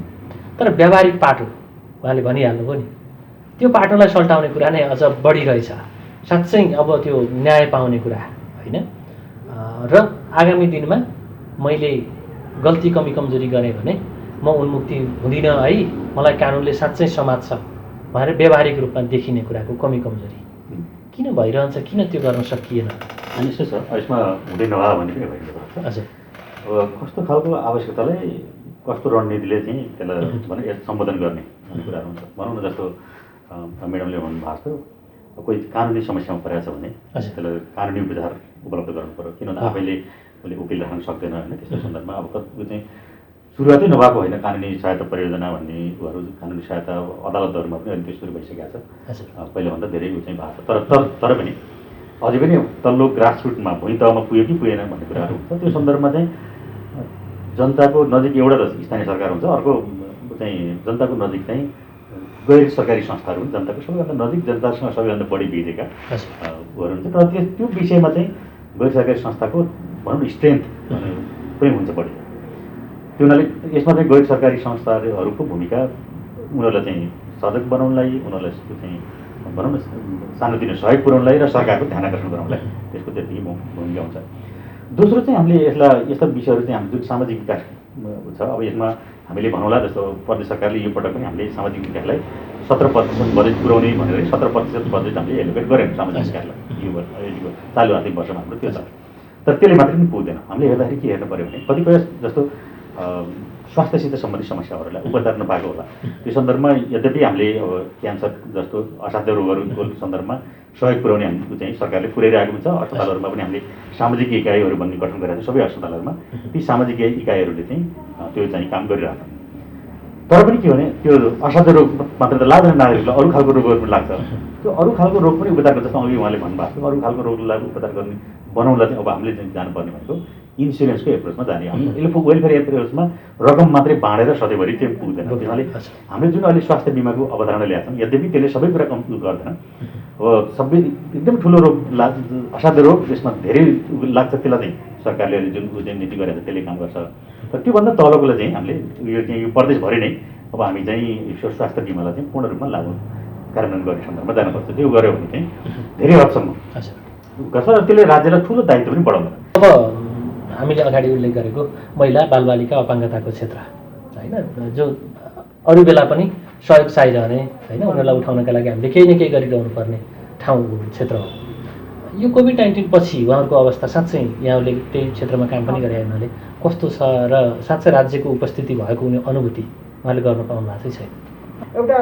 तर व्यावहारिक पाटो उहाँले भनिहाल्नुभयो नि, त्यो पाटोलाई सल्टाउने कुरा नै अझ बढी रहेछ। साँच्चै अब त्यो न्याय पाउने कुरा होइन। र आगामी दिनमा मैले गल्ती कमी कमजोरी गरेँ भने म उन्मुक्ति हुँदिनँ है, मलाई कानुनले साँच्चै समात्छ भनेर व्यावहारिक रूपमा देखिने कुराको कमी कमजोरी किन भइरहन्छ, किन त्यो गर्न सकिएन? अनि यस्तो छ, यसमा हुँदै नभए भने पनि भइरहेको छ। हजुर, अब कस्तो खालको आवश्यकतालाई कस्तो रणनीतिले चाहिँ त्यसलाई भने सम्बोधन गर्ने भन्ने कुराहरू हुन्छ। भनौँ न, जस्तो म्याडमले भन्नुभएको छ, कोही कानुनी समस्यामा परेको छ भने त्यसलाई कानुनी उपचार उपलब्ध गर्नु पऱ्यो, किनभने आफैले उसले वकिल राख्न सक्दैन होइन। त्यस्तो सन्दर्भमा अब कति चाहिँ सुरुवातै नभएको होइन कानुनी सहायता परियोजना भन्ने कुराहरू, कानुनी सहायता अदालतहरूमा पनि अहिले त्यो सुरु भइसकेको छ, पहिलाभन्दा धेरै ऊ चाहिँ भएको छ। तर पनि अझै पनि तल्लो ग्रासरुटमा भुइँ तहमा पुग्यो कि पुगेन भन्ने कुराहरू हुन्छ। त्यो सन्दर्भमा चाहिँ जनताको नजिक एउटा त स्थानीय सरकार हुन्छ, अर्को चाहिँ जनताको नजिक चाहिँ गैर सरकारी संस्थाहरू पनि जनताको सबैभन्दा नजिक, जनतासँग सबैभन्दा बढी भिजेका उयोहरू हुन्छ। तर त्यो विषयमा चाहिँ गैर सरकारी संस्थाको भनौँ न स्ट्रेन्थ पनि हुन्छ बढी। त्यो हुनाले यसमा चाहिँ गैर सरकारी संस्थाहरूको भूमिका उनीहरूलाई चाहिँ सजग बनाउनलाई, उनीहरूलाई चाहिँ भनौँ न सानोतिनो सहयोग पुर्याउनलाई र सरकारको ध्यान आकर्षण गराउनलाई त्यसको त्यतिकै भूमिका हुन्छ। दोस्रो चाहिँ हामीले यसलाई यस्ता विषयहरू चाहिँ हाम्रो जुन सामाजिक विकास छ, अब यसमा हामीले भनौँला जस्तो प्रदेश सरकारले यो पटक पनि हामीले सामाजिक विकासलाई 17% बजेट पुर्याउने भनेर 17% बजेट हामीले एलोकेट गरेन सामाजिक विकासलाई यो चालु आर्थिक वर्षमा हाम्रो त्यो छ। तर त्यसले मात्रै पनि पुग्दैन। हामीले हेर्दाखेरि के हेर्नु पऱ्यो भने कतिपय जस्तो स्वास्थ्यसित सम्बन्धित समस्याहरूलाई उपचार नपाएको होला, त्यो सन्दर्भमा यद्यपि हामीले अब क्यान्सर जस्तो असाध्य रोगहरूको सन्दर्भमा सहयोग पुर्याउने हामी चाहिँ सरकारले पुर्याइरहेको हुन्छ। अस्पतालहरूमा पनि हामीले सामाजिक इकाइहरू भन्ने गठन गरेका छौँ सबै अस्पतालहरूमा। ती सामाजिक इकाइहरूले चाहिँ त्यो चाहिँ काम गरिरहेको छ। तर पनि के भने त्यो असाध्य रोग मात्र त लाग्दैन, नागरिकलाई अरू खालको रोगहरू पनि लाग्छ। त्यो अरू खालको रोग पनि उपचार गर्छ। जस्तो अघि उहाँले भन्नुभएको थियो, अरू खालको रोगलाई उपचार गर्ने बनाउनलाई चाहिँ अब हामीले चाहिँ जानुपर्ने भनेको इन्सुरेन्सको एप्रोचमा जाने। हामीले वेलफेयर एप्रोचमा रकम मात्रै बाँडेर सधैँभरि त्यो पुग्दैन। त्यसैले हामीले जुन अहिले स्वास्थ्य बिमाको अवधारणा ल्याएको छौँ, यद्यपि त्यसले सबै कुरा कम्प्युट गर्दैन। अब सबै एकदम ठुलो रोग असाध्य रोग जसमा धेरै लाग्छ त्यसलाई चाहिँ सरकारले अहिले जुन चाहिँ नीति गरेको छ त्यसले काम गर्छ। तर त्योभन्दा तलकोलाई चाहिँ हामीले यो चाहिँ यो प्रदेशभरि नै अब हामी चाहिँ स्वास्थ्य बिमालाई चाहिँ पूर्ण रूपमा लागु कार्यान्वयन गर्ने सन्दर्भमा जानुपर्छ। त्यो गऱ्यो भने चाहिँ धेरै हदसम्म गर्छ र त्यसले राज्यलाई ठुलो दायित्व पनि बढाउँदैन। अब हामीले अगाडि उल्लेख गरेको महिला बालबालिका अपाङ्गताको क्षेत्र होइन, जो अरू बेला पनि सहयोग चाहिरहने होइन, उनीहरूलाई उठाउनका लागि हामीले केही न केही गरिरहनु पर्ने ठाउँ क्षेत्र हो। यो कोभिड-19 पछि उहाँहरूको अवस्था साँच्चै यहाँले त्यही क्षेत्रमा काम पनि गरे हुनाले कस्तो छ र साँच्चै राज्यको उपस्थिति भएको हुने अनुभूति उहाँले गर्न पाउनु भएको छैन? एउटा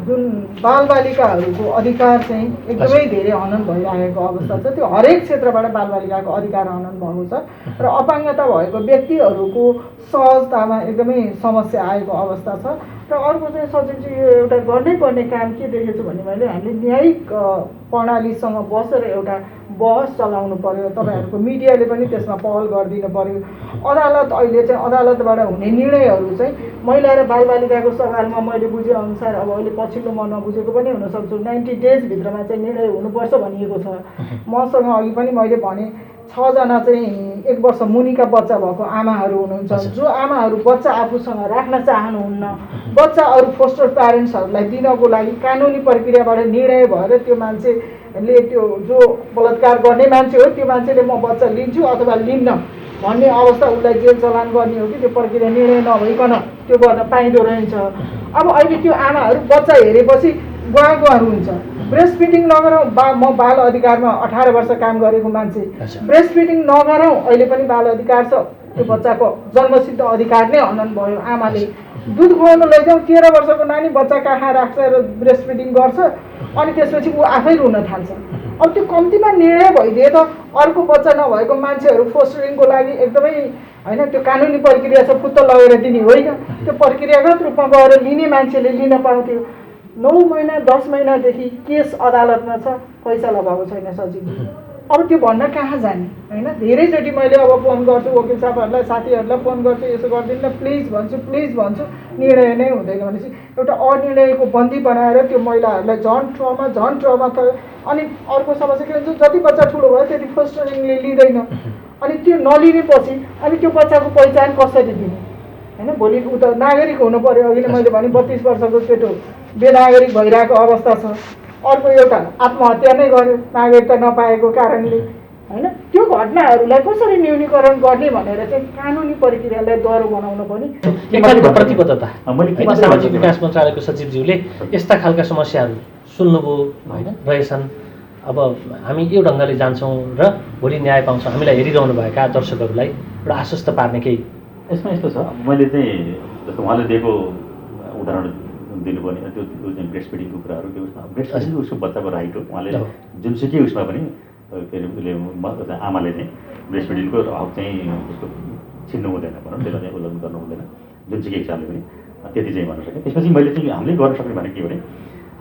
जुन बालबालिकाहरूको अधिकार चाहिँ एकदमै धेरै हनन भइरहेको अवस्था छ। त्यो हरेक क्षेत्रबाट बालबालिकाको अधिकार हनन भएको छ र अपाङ्गता भएको व्यक्तिहरूको सहजतामा एकदमै समस्या आएको अवस्था छ। र अर्को चाहिँ सचिवजी यो एउटा गर्नै पर्ने काम के देखेछु भने मैले हामीले न्यायिक प्रणालीसँग बसेर एउटा बहस चलाउनु पर्यो। तपाईँहरूको मिडियाले पनि त्यसमा पहल गरिदिनु पर्यो। अदालत अहिले चाहिँ अदालतबाट हुने निर्णयहरू चाहिँ महिला र बालबालिकाको सवालमा मैले बुझेअनुसार अब अहिले पछिल्लो म नबुझेको पनि हुनसक्छु 90 डेजभित्रमा चाहिँ निर्णय हुनुपर्छ भनिएको छ। मसँग अघि पनि मैले भने 6 जना चाहिँ 1 वर्ष मुनिका बच्चा भएको आमाहरू हुनुहुन्छ, जो आमाहरू बच्चा आफूसँग राख्न चाहनुहुन्न, बच्चा अरू फोस्टर प्यारेन्ट्सहरूलाई दिनको लागि कानुनी प्रक्रियाबाट निर्णय भएर त्यो मान्छेले त्यो जो बलात्कार गर्ने मान्छे हो त्यो मान्छेले म बच्चा लिन्छु अथवा लिन्न भन्ने अवस्था उसलाई जेल चलान गर्ने हो कि त्यो प्रक्रिया निर्णय नभइकन त्यो गर्न पाइँदो रहेछ। अब अहिले त्यो आमाहरू बच्चा हेरेपछि गुवा हुन्छ। ब्रेस्ट फिडिङ नगरौँ, म बाल अधिकारमा 18 वर्ष काम गरेको मान्छे, ब्रेस्ट फिडिङ नगरौँ अहिले पनि बाल अधिकार छ। त्यो बच्चाको जन्मसिद्ध अधिकार नै हनन भयो। आमाले दुध खुवाउन लैजाउँ, 13 वर्षको नानी बच्चा कहाँ राख्छ र ब्रेस्ट फिडिङ गर्छ, अनि त्यसपछि ऊ आफै रुन थाल्छ। अब त्यो कम्तीमा निर्णय भइदिए त अर्को बच्चा नभएको मान्छेहरू फोस्टरिङको लागि एकदमै होइन त्यो कानुनी प्रक्रिया छ, फुत्त लगेर दिने होइन, त्यो प्रक्रियागत रूपमा गएर लिने मान्छेले लिन पाउँथ्यो। 9 महिना 10 महिनादेखि केस अदालतमा छ, फैसला भएको छैन सचिवजी। अब त्यो भन्न कहाँ जाने होइन। धेरैचोटि मैले अब फोन गर्छु वकिल साहबहरूलाई, साथीहरूलाई फोन गर्छु, यसो गरिदिनु न प्लिज भन्छु, निर्णय नै हुँदैन भनेपछि एउटा अनिर्णयको बन्दी बनाएर त्यो महिलाहरूलाई झन् ट्रमा थयो। अनि अर्को समस्या के हुन्छ, जति बच्चा ठुलो भयो त्यति फोस्टरिङले लिँदैन, अनि त्यो नलिनेपछि अनि त्यो बच्चाको पहिचान कसरी दिने होइन। भोलि ऊ त नागरिक हुनु पऱ्यो। अघि नै मैले भने 32 वर्षको केटो बेनागरिक भइरहेको अवस्था छ। अर्को एउटा आत्महत्या नै गर्यो नागरिकता नपाएको कारणले होइन। त्यो घटनाहरूलाई कसरी न्यूनीकरण गर्ने भनेर चाहिँ कानुनी प्रक्रियालाई डह्रो बनाउन पनि एकखालको प्रतिबद्धता सामाजिक विकास मन्त्रालयको सचिवज्यूले यस्ता खालका समस्याहरू सुन्नुभयो होइन रहेछन्। अब हामी यो ढङ्गले जान्छौँ र भोलि न्याय पाउँछौँ, हामीलाई हेरिरहनु भएका दर्शकहरूलाई एउटा आश्वस्त पार्ने केही यसमा यस्तो छ। मैले चाहिँ जस्तो उहाँले दिएको उदाहरण दिनुपर्ने त्यो चाहिँ ब्रेस्ट फिडिङको कुराहरू, त्यो उसमा ब्रेस्ट फिडिङ उसको बच्चाको राइट हो। उहाँले जुनसुकै उसमा पनि के अरे उसले आमाले चाहिँ ब्रेस्ट फिडिङको हक चाहिँ उसको छिन्नु हुँदैन भनौँ, त्यसलाई चाहिँ उल्लङ्घन गर्नु हुँदैन जुनसुकै हिसाबले पनि, त्यति चाहिँ भन्न सकेँ। त्यसपछि मैले चाहिँ हामीले गर्न सक्ने भने के भने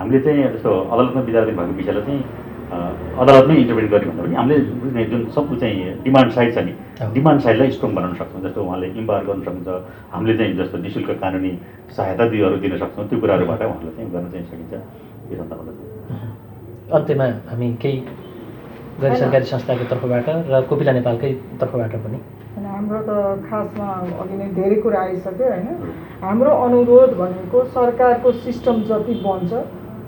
हामीले चाहिँ जस्तो अदालतमा विचाराधीन भएको विषयलाई चाहिँ अदालतमै इन्टरभेन गर्ने भन्दा पनि हामीले जुन सब चाहिँ डिमान्ड साइड छ नि, डिमान्ड साइडलाई स्ट्रङ बनाउन सक्छौँ। जस्तो उहाँले इम्पावर गर्न सक्नुहुन्छ, हामीले चाहिँ जस्तो निःशुल्क कानुनी सहायता दिन सक्छौँ, त्यो कुराहरूबाट उहाँलाई चाहिँ गर्न चाहिँ सकिन्छ। यो सन्दर्भमा चाहिँ अन्त्यमा हामी केही गैर सरकारी संस्थाको तर्फबाट र कोपिला नेपालकै तर्फबाट पनि हाम्रो त खासमा अघि नै धेरै कुरा आइसक्यो होइन। हाम्रो अनुरोध भनेको सरकारको सिस्टम जति बन्छ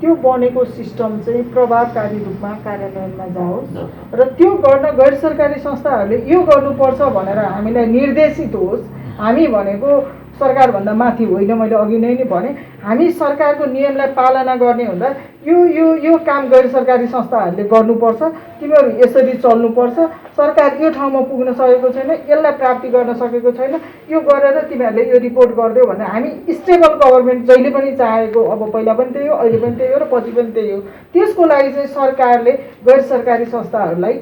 त्यो बनेको सिस्टम चाहिँ प्रभावकारी रूपमा कार्यान्वयनमा जाओस् र त्यो गर्न गैर सरकारी संस्थाहरूले यो गर्नुपर्छ भनेर हामीलाई निर्देशित होस्। हामी भनेको सरकारभन्दा माथि होइन, मैले अघि नै भने हामी सरकारको नियमलाई पालना गर्ने हुँदा यो काम गैर सरकारी संस्थाहरूले गर्नुपर्छ। तिमीहरू यसरी चल्नुपर्छ, सरकार यो ठाउँमा पुग्न सकेको छैन, यसलाई प्राप्ति गर्न सकेको छैन, यो गरेर तिमीहरूले यो रिपोर्ट गरिदेऊ भनेर हामी स्टेबल गभर्मेन्ट जहिले पनि चाहेको, अब पहिला पनि त्यही हो, अहिले पनि त्यही हो र पछि पनि त्यही हो। त्यसको लागि चाहिँ सरकारले गैर सरकारी संस्थाहरूलाई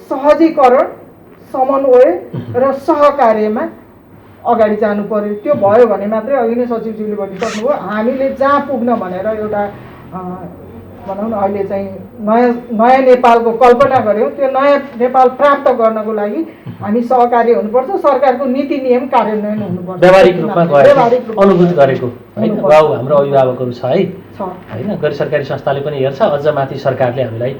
सहजीकरण, समन्वय र सहकार्यमा अगाडि जानु पर्यो। त्यो भयो भने मात्रै अघि नै सचिवज्यूले भनिसक्नुभयो, हामीले जहाँ पुग्न भनेर एउटा भनौँ न अहिले चाहिँ नयाँ नेपालको कल्पना गऱ्यौँ, त्यो नयाँ नेपाल प्राप्त गर्नको लागि हामी सहकारी हुनुपर्छ। सरकारको नीति नियम कार्यान्वयन हुनुपर्छ, व्यावहारिक रूपमा अनुभूत गरेको होइन। बाउ हाम्रो अभिभावकहरू छ है होइन, गैर सरकारी संस्थाले पनि हेर्छ, अझ माथि सरकारले हामीलाई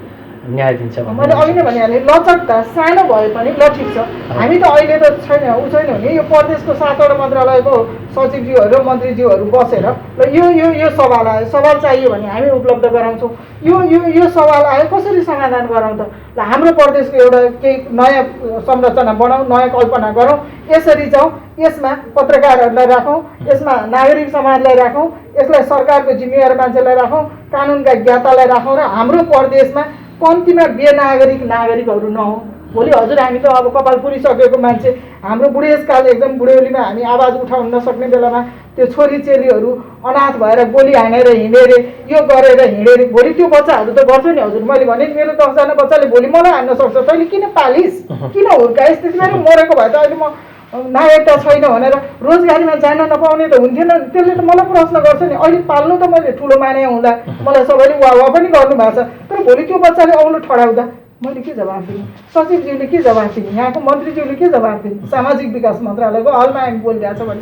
न्याय दिन्छ। मैले अघि नै भनिहालेँ, लचकता सानो भए पनि ल ठिक छ, हामी त अहिले त छैन भने यो प्रदेशको 7वटा मन्त्रालयको सचिवज्यूहरू र मन्त्रीज्यूहरू बसेर ल यो सवाल आयो, सवाल चाहियो भने हामी उपलब्ध गराउँछौँ, यो सवाल आयो कसरी समाधान गराउँ त, ल हाम्रो प्रदेशको एउटा केही नयाँ संरचना बनाऊ, नयाँ कल्पना गरौँ, यसरी जाउँ, यसमा पत्रकारहरूलाई राखौँ, यसमा नागरिक समाजलाई राखौँ, यसलाई सरकारको जिम्मेवार मान्छेलाई राखौँ, कानुनका ज्ञातालाई राखौँ र हाम्रो प्रदेशमा कम्तीमा नागरिकहरू नहौँ। भोलि हजुर हामी त अब कपाल पुरिसकेको मान्छे, हाम्रो बुढेसकाल एकदम बुढ्यौलीमा हामी आवाज उठाउन नसक्ने बेलामा त्यो छोरी चेलीहरू अनाथ भएर गोली हानेर हिँडे रे, यो गरेर हिँडे रे, भोलि त्यो बच्चाहरू त गर्छ नि हजुर। मैले भने मेरो 10जना बच्चाले भोलि मलाई हान्न सक्छ, तैँले किन पालिस्, किन हुर्काइस्, त्यतिमा मरेको भए त अहिले म नागरिकता छैन भनेर रोजगारीमा जान नपाउने त हुन्थेन। त्यसले त मलाई प्रश्न गर्छ नि, अहिले पाल्नु त मैले ठुलो माने हुँदा मलाई सबैले वाह पनि गर्नु भएको छ, तर भोलि त्यो बच्चाले औलो ठडाउँदा मैले के जवाफ दिने, सचिवज्यूले के जवाफ दिने, यहाँको मन्त्रीज्यूले के जवाफ दिने, सामाजिक विकास मन्त्रालयको हलमा हामी बोलिरहेको छ भने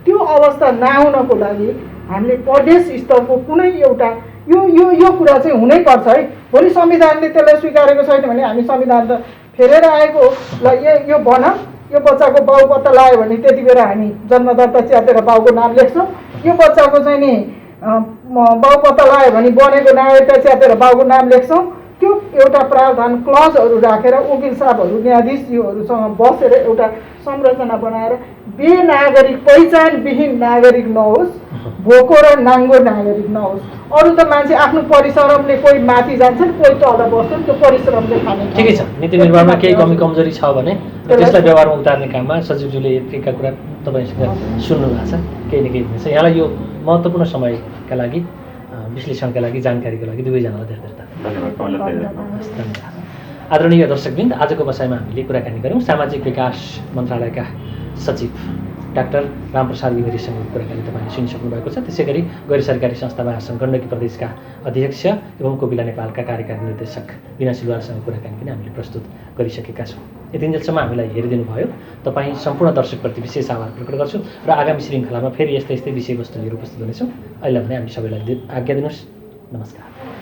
त्यो अवस्था नआउनको लागि हामीले प्रदेश स्तरको कुनै एउटा यो कुरा चाहिँ हुनैपर्छ है। भोलि संविधानले त्यसलाई स्वीकारेको छैन भने हामी संविधान त फेरेर आएको ल यो बनाऊ, यो बच्चाको बाउ पत्ता लाग्यो भने त्यति बेला हामी जन्मदत्ता च्यातेर बाउको नाम लेख्छौँ, यो बच्चाको चाहिँ नि बाउ पत्ता लाग्यो भने बनेको नागरिकता च्यातेर बाउको नाम लेख्छौँ, त्यो एउटा प्रावधान क्लजहरू राखेर वकिल साहबहरू न्यायाधीशज्यूहरूसँग बसेर एउटा संरचना बनाएर बेनागरिक पहिचानविहीन नागरिक नहोस्, भोको र नाङ्गो नागरिक नहोस्। अरू त मान्छे आफ्नो परिश्रमले कोही माथि जान्छन्, कोही तल बस्छन्, त्यो परिश्रमले खाने। ठिकै छ, नीति निर्माणमा केही कमी कमजोरी छ भने त्यसलाई व्यवहारमा उतार्ने काममा सचिवज्यूले यतिका कुरा तपाईँसँग सुन्नु भएको छ, केही न केही हुनेछ। यहाँलाई यो महत्त्वपूर्ण समयका लागि, विश्लेषणका लागि, जानकारीको लागि दुवैजनालाई धेरै धेरै धन्यवाद। आदरणीय दर्शकवृन्द, आजको बसाइमा हामीले कुराकानी गऱ्यौँ सामाजिक विकास मन्त्रालयका सचिव डाक्टर रामप्रसाद घिमिरेसँग कुराकानी तपाईँले सुनिसक्नु भएको छ। त्यसै गरी गैर सरकारी संस्था महासङ्घ गण्डकी प्रदेशका अध्यक्ष एवं कोपिला नेपालका कार्यकारी निर्देशक बिना सिलवालसँग कुराकानी पनि हामीले प्रस्तुत गरिसकेका छौँ। यतिन्जेलसम्म हामीलाई हेरिदिनु भयो तपाईँ सम्पूर्ण दर्शकप्रति विशेष आभार प्रकट गर्छु र आगामी श्रृङ्खलामा फेरि यस्तै यस्तै विषयवस्तु लिएर उपस्थित हुनेछौँ। अहिले भने हामी सबैलाई आज्ञा दिनुहोस्। नमस्कार।